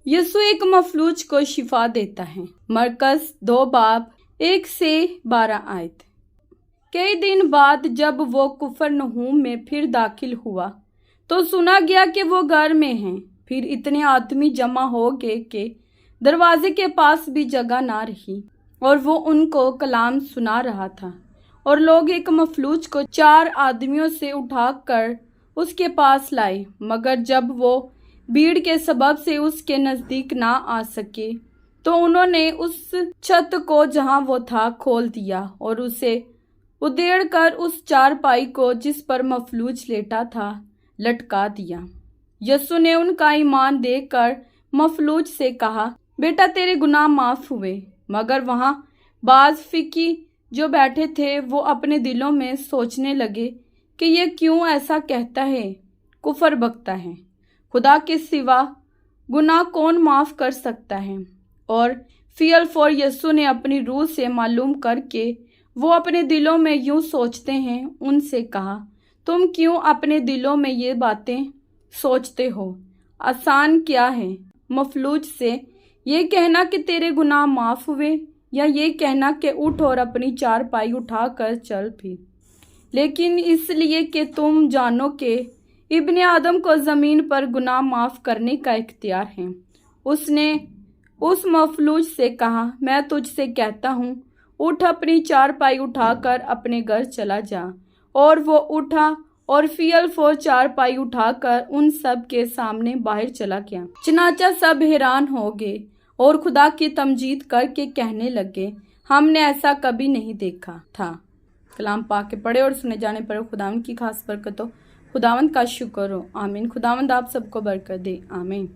यीशु एक मफलूज को शिफा देता है। मरकस 2 बाब 1 से 12 आयत। कई दिन बाद जब वो कुफरनहूम में फिर दाखिल हुआ तो सुना गया कि वो घर में हैं। फिर इतने आदमी जमा हो गए कि दरवाजे के पास भी जगह ना रही और वो उनको कलाम सुना रहा था। और लोग एक मफलूज को 4 आदमियों से उठाकर उसके पास लाए, मगर जब वो भीड़ के सबब से उसके नज़दीक ना आ सके तो उन्होंने उस छत को जहां वो था खोल दिया और उसे उधेड़ कर उस चारपाई को जिस पर मफलूज लेटा था लटका दिया। यीशु ने उनका ईमान देखकर मफलूज से कहा, बेटा तेरे गुनाह माफ हुए। मगर वहां बाज फिकी जो बैठे थे वो अपने दिलों में सोचने लगे कि ये क्यों ऐसा कहता है, कुफर बकता है। खुदा के सिवा गुनाह कौन माफ कर सकता है। और फियल फॉर यीशु ने अपनी रूह से मालूम करके वो अपने दिलों में यूं सोचते हैं उनसे कहा, तुम क्यों अपने दिलों में ये बातें सोचते हो? आसान क्या है मफलूज से ये कहना कि तेरे गुनाह माफ हुए, या ये कहना कि उठ और अपनी चारपाई उठा कर चल फिर। लेकिन इसलिए कि तुम जानो कि इब्ने आदम को ज़मीन पर गुनाह माफ करने का इख्तियार है। उसने उस मफलूज से कहा, मैं तुझसे कहता हूँ, उठ अपनी चारपाई उठाकर अपने घर चला जा। और वो उठा और फियल फॉर चारपाई उठाकर उन सब के सामने बाहर चला गया। चनाचा सब हैरान हो गए और खुदा की तमजीद करके कहने लगे, हमने ऐसा कभी नहीं देखा था। कलाम पाक के पढ़े और सुने जाने पर खुदावंद की खास बरकत हो। खुदावंद का शुक्र हो। आमीन। खुदावंद आप सबको बरकत दे। आमीन।